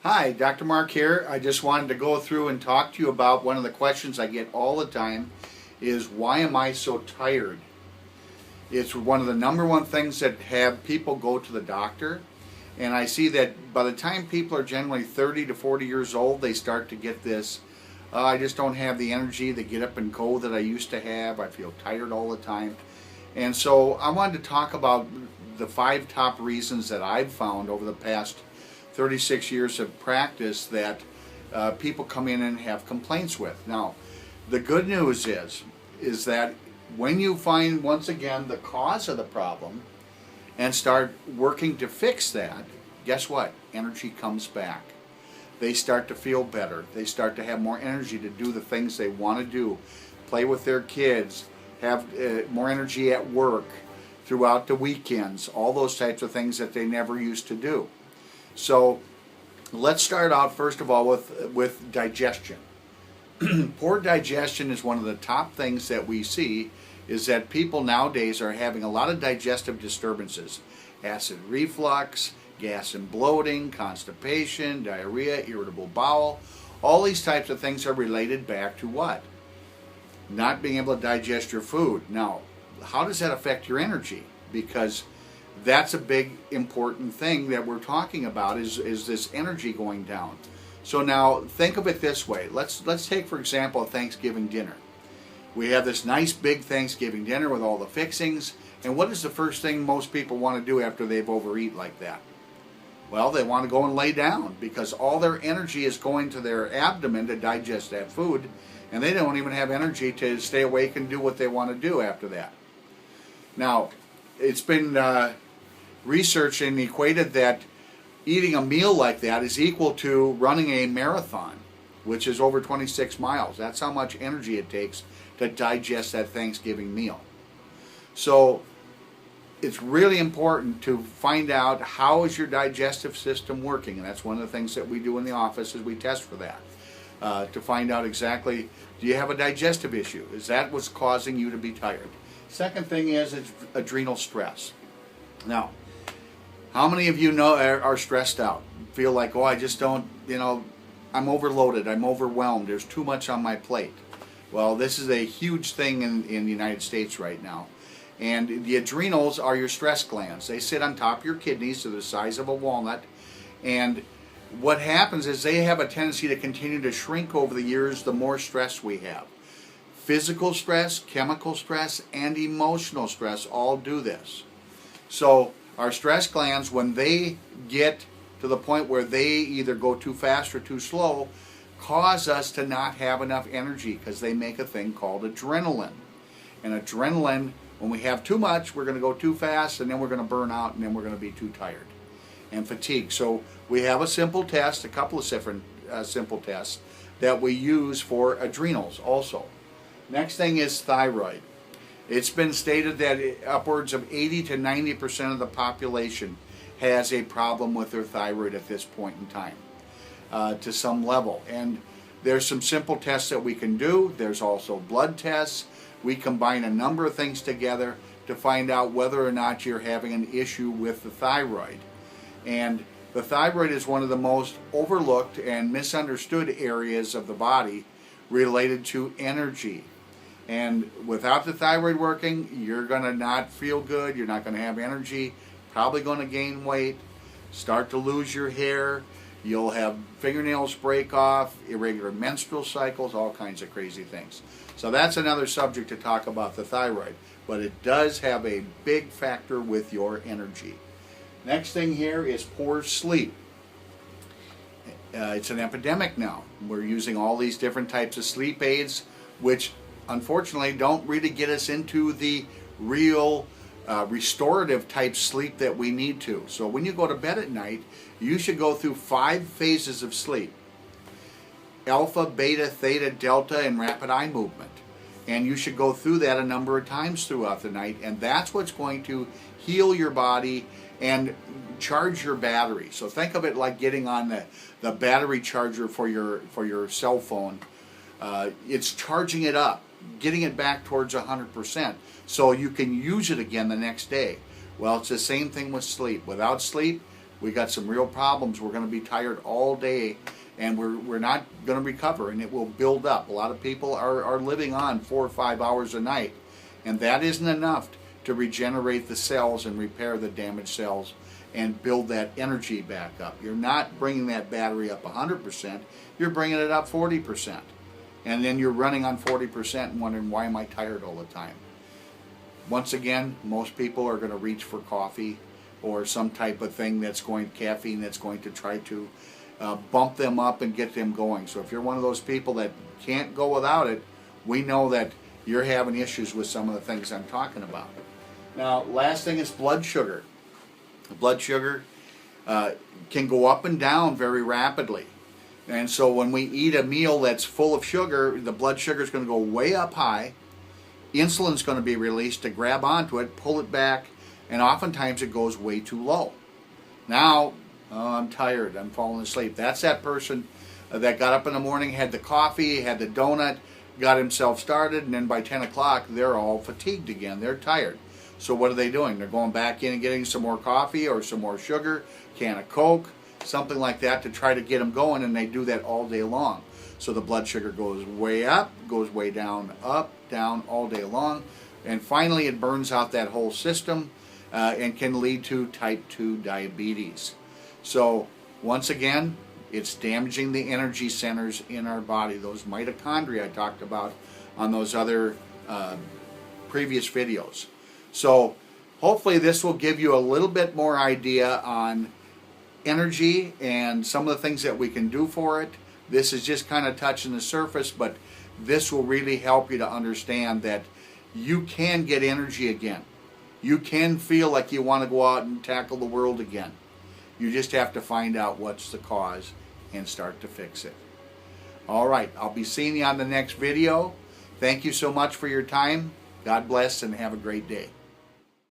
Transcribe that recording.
Hi, Dr. Mark here. I just wanted to go through and talk to you about one of the questions I get all the time is why am I so tired? It's one of the number one things that have people go to the doctor, and I see that by the time people are generally 30 to 40 years old, they start to get this, I just don't have the energy to get up and go that I used to have. I feel tired all the time. And so I wanted to talk about the 5 top reasons that I've found over the past 36 years of practice that people come in and have complaints with. Now, the good news is that when you find, once again, the cause of the problem and start working to fix that, guess what? Energy comes back. They start to feel better. They start to have more energy to do the things they want to do, play with their kids, have more energy at work, throughout the weekends, all those types of things that they never used to do. So let's start out first of all with digestion. Poor digestion is one of the top things that we see, is that people nowadays are having a lot of digestive disturbances. Acid reflux, gas and bloating, constipation, diarrhea, irritable bowel. All these types of things are related back to what? Not being able to digest your food. Now, how does that affect your energy? Because that's a big important thing that we're talking about is this energy going down. So now think of it this way. Let's take, for example, a Thanksgiving dinner. We have this nice big Thanksgiving dinner with all the fixings, and what is the first thing most people want to do after they've overeat like that? Well, they want to go and lay down because all their energy is going to their abdomen to digest that food, and they don't even have energy to stay awake and do what they want to do after that. Now, it's been researched and equated that eating a meal like that is equal to running a marathon, which is over 26 miles. That's how much energy it takes to digest that Thanksgiving meal. So it's really important to find out how is your digestive system working, and that's one of the things that we do in the office is we test for that, to find out exactly, do you have a digestive issue? Is that what's causing you to be tired? Second thing is adrenal stress. Now, how many of you know are stressed out? Feel like, oh, I just don't, I'm overloaded, I'm overwhelmed, there's too much on my plate. Well, this is a huge thing in the United States right now. And the adrenals are your stress glands. They sit on top of your kidneys, so they're the size of a walnut. And what happens is they have a tendency to continue to shrink over the years the more stress we have. Physical stress, chemical stress, and emotional stress all do this. So our stress glands, when they get to the point where they either go too fast or too slow, cause us to not have enough energy because they make a thing called adrenaline. And adrenaline, when we have too much, we're going to go too fast, and then we're going to burn out, and then we're going to be too tired and fatigued. So we have a simple test, a couple of different simple tests that we use for adrenals also. Next thing is thyroid. It's been stated that upwards of 80 to 90% of the population has a problem with their thyroid at this point in time, to some level. And there's some simple tests that we can do. There's also blood tests. We combine a number of things together to find out whether or not you're having an issue with the thyroid. And the thyroid is one of the most overlooked and misunderstood areas of the body related to energy. And without the thyroid working, you're going to not feel good, you're not going to have energy, probably going to gain weight, start to lose your hair, you'll have fingernails break off, irregular menstrual cycles, all kinds of crazy things. So that's another subject to talk about, the thyroid. But it does have a big factor with your energy. Next thing here is poor sleep. It's an epidemic now. We're using all these different types of sleep aids, which unfortunately don't really get us into the real restorative type sleep that we need to. So when you go to bed at night, you should go through 5 phases of sleep: alpha, beta, theta, delta, and rapid eye movement. And you should go through that a number of times throughout the night, and that's what's going to heal your body and charge your battery. So think of it like getting on the battery charger for your cell phone. It's charging it up, getting it back towards 100%, so you can use it again the next day. Well, it's the same thing with sleep. Without sleep, We got some real problems. We're going to be tired all day, and we're not going to recover, and it will build up. A lot of people are living on 4 or 5 hours a night, and that isn't enough to regenerate the cells and repair the damaged cells and build that energy back up. You're not bringing that battery up 100%, you're bringing it up 40%. And then you're running on 40% and wondering, why am I tired all the time? Once again, most people are going to reach for coffee or some type of thing caffeine that's going to try to bump them up and get them going. So if you're one of those people that can't go without it, we know that you're having issues with some of the things I'm talking about. Now, last thing is blood sugar. Blood sugar can go up and down very rapidly. And so when we eat a meal that's full of sugar, the blood sugar is going to go way up high. Insulin's going to be released to grab onto it, pull it back, and oftentimes it goes way too low. Now, I'm tired, I'm falling asleep. That's that person that got up in the morning, had the coffee, had the donut, got himself started, and then by 10 o'clock, they're all fatigued again. They're tired. So what are they doing? They're going back in and getting some more coffee or some more sugar, can of Coke, something like that to try to get them going, and they do that all day long. So the blood sugar goes way up, goes way down, up, down, all day long, and finally it burns out that whole system and can lead to type 2 diabetes. So once again, it's damaging the energy centers in our body, those mitochondria I talked about on those other previous videos. So hopefully this will give you a little bit more idea on energy and some of the things that we can do for it. This is just kind of touching the surface, but this will really help you to understand that you can get energy again. You can feel like you want to go out and tackle the world again. You just have to find out what's the cause and start to fix it. All right, I'll be seeing you on the next video. Thank you so much for your time. God bless and have a great day.